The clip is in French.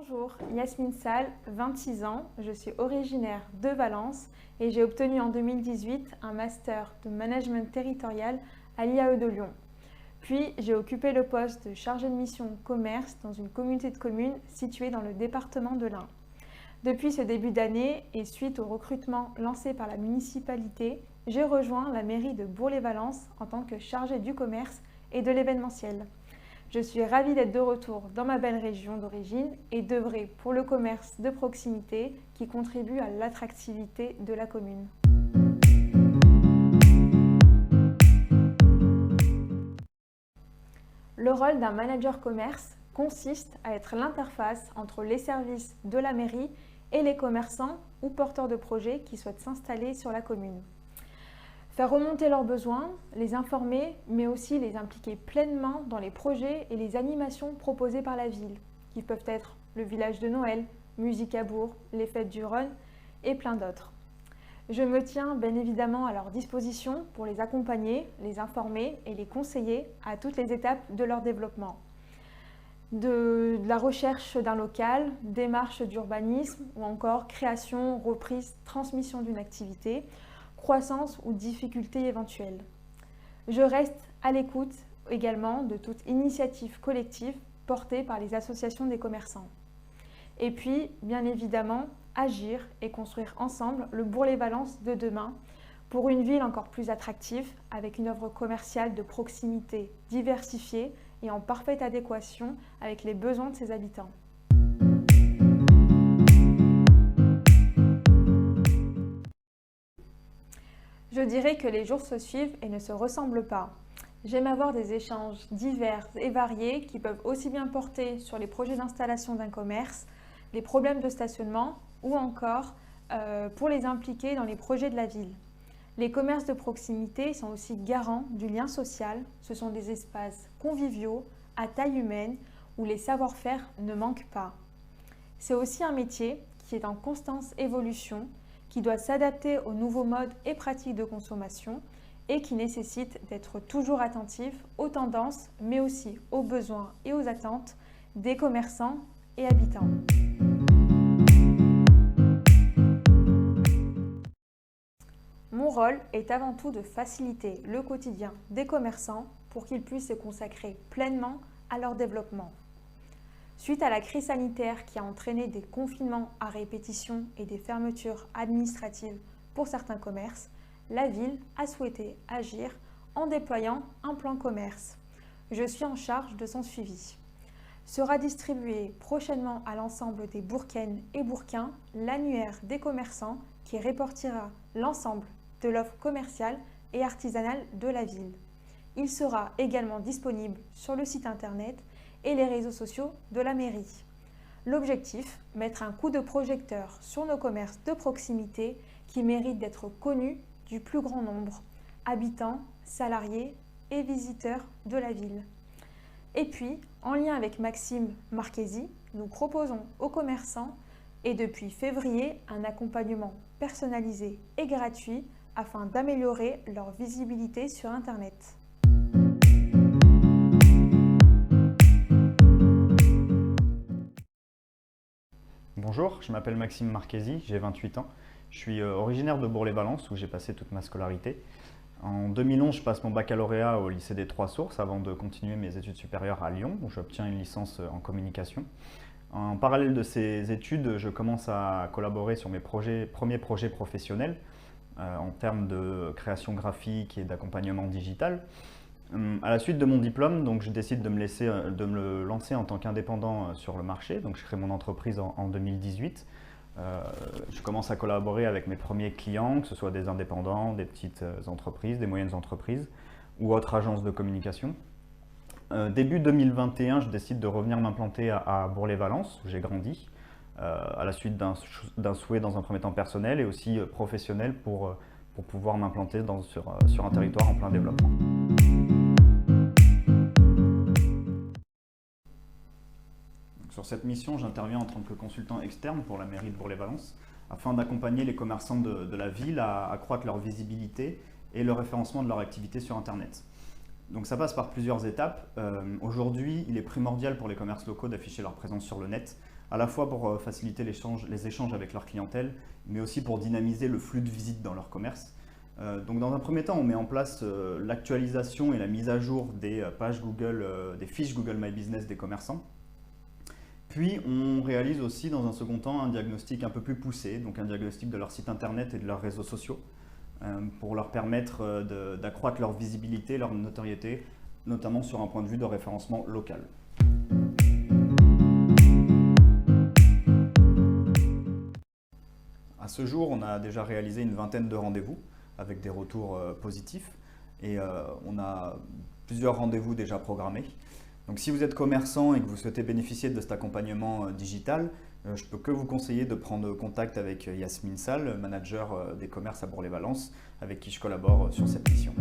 Bonjour, Yasmine Sall, 26 ans, je suis originaire de Valence et j'ai obtenu en 2018 un master de management territorial à l'IAE de Lyon. Puis j'ai occupé le poste de chargée de mission commerce dans une communauté de communes située dans le département de l'Ain. Depuis ce début d'année et suite au recrutement lancé par la municipalité, j'ai rejoint la mairie de Bourg-les-Valences en tant que chargée du commerce et de l'événementiel. Je suis ravie d'être de retour dans ma belle région d'origine et d'œuvrer pour le commerce de proximité qui contribue à l'attractivité de la commune. Le rôle d'un manager commerce consiste à être l'interface entre les services de la mairie et les commerçants ou porteurs de projets qui souhaitent s'installer sur la commune. Faire remonter leurs besoins, les informer, mais aussi les impliquer pleinement dans les projets et les animations proposées par la ville, qui peuvent être le village de Noël, Musique à Bourg, les fêtes du Rhône et plein d'autres. Je me tiens bien évidemment à leur disposition pour les accompagner, les informer et les conseiller à toutes les étapes de leur développement. De la recherche d'un local, démarche d'urbanisme ou encore création, reprise, transmission d'une activité, croissance ou difficultés éventuelles. Je reste à l'écoute également de toute initiative collective portée par les associations des commerçants. Et puis, bien évidemment, agir et construire ensemble le Bourg-les-Valences de demain pour une ville encore plus attractive avec une offre commerciale de proximité diversifiée et en parfaite adéquation avec les besoins de ses habitants. Je dirais que les jours se suivent et ne se ressemblent pas. J'aime avoir des échanges divers et variés qui peuvent aussi bien porter sur les projets d'installation d'un commerce, les problèmes de stationnement ou encore pour les impliquer dans les projets de la ville. Les commerces de proximité sont aussi garants du lien social. Ce sont des espaces conviviaux, à taille humaine, où les savoir-faire ne manquent pas. C'est aussi un métier qui est en constante évolution, qui doit s'adapter aux nouveaux modes et pratiques de consommation et qui nécessite d'être toujours attentif aux tendances, mais aussi aux besoins et aux attentes des commerçants et habitants. Mon rôle est avant tout de faciliter le quotidien des commerçants pour qu'ils puissent se consacrer pleinement à leur développement. Suite à la crise sanitaire qui a entraîné des confinements à répétition et des fermetures administratives pour certains commerces, la ville a souhaité agir en déployant un plan commerce. Je suis en charge de son suivi. Sera distribué prochainement à l'ensemble des Bourcaines et Bourcains l'annuaire des commerçants qui répartira l'ensemble de l'offre commerciale et artisanale de la ville. Il sera également disponible sur le site internet et les réseaux sociaux de la mairie. L'objectif, mettre un coup de projecteur sur nos commerces de proximité qui méritent d'être connus du plus grand nombre, habitants, salariés et visiteurs de la ville. Et puis, en lien avec Maxime Marchesi, nous proposons aux commerçants et depuis février un accompagnement personnalisé et gratuit afin d'améliorer leur visibilité sur Internet. Bonjour, je m'appelle Maxime Marchesi, j'ai 28 ans. Je suis originaire de Bourg-les-Valences où j'ai passé toute ma scolarité. En 2011, je passe mon baccalauréat au lycée des Trois Sources avant de continuer mes études supérieures à Lyon où j'obtiens une licence en communication. En parallèle de ces études, je commence à collaborer sur mes premiers projets professionnels en termes de création graphique et d'accompagnement digital. À la suite de mon diplôme, donc, je décide de me lancer en tant qu'indépendant sur le marché. Donc, je crée mon entreprise en 2018. Je commence à collaborer avec mes premiers clients, que ce soit des indépendants, des petites entreprises, des moyennes entreprises ou autres agences de communication. Début 2021, je décide de revenir m'implanter à Bourg-les-Valences, où j'ai grandi, à la suite d'un souhait dans un premier temps personnel et aussi professionnel pour pouvoir m'implanter sur un territoire en plein développement. Sur cette mission, j'interviens en tant que consultant externe pour la mairie de Bourg-les-Valences afin d'accompagner les commerçants de la ville à accroître leur visibilité et le référencement de leur activité sur Internet. Donc ça passe par plusieurs étapes. Aujourd'hui, il est primordial pour les commerces locaux d'afficher leur présence sur le net à la fois pour faciliter les échanges avec leur clientèle, mais aussi pour dynamiser le flux de visites dans leur commerce. Donc dans un premier temps, on met en place l'actualisation et la mise à jour des pages Google, des fiches Google My Business des commerçants. Puis on réalise aussi dans un second temps un diagnostic un peu plus poussé, donc un diagnostic de leur site internet et de leurs réseaux sociaux, pour leur permettre d'accroître leur visibilité, leur notoriété, notamment sur un point de vue de référencement local. À ce jour, on a déjà réalisé une vingtaine de rendez-vous avec des retours positifs et on a plusieurs rendez-vous déjà programmés. Donc si vous êtes commerçant et que vous souhaitez bénéficier de cet accompagnement digital, je peux que vous conseiller de prendre contact avec Yasmine Sall, manager des commerces à Bourg-les-Valences, avec qui je collabore sur cette mission.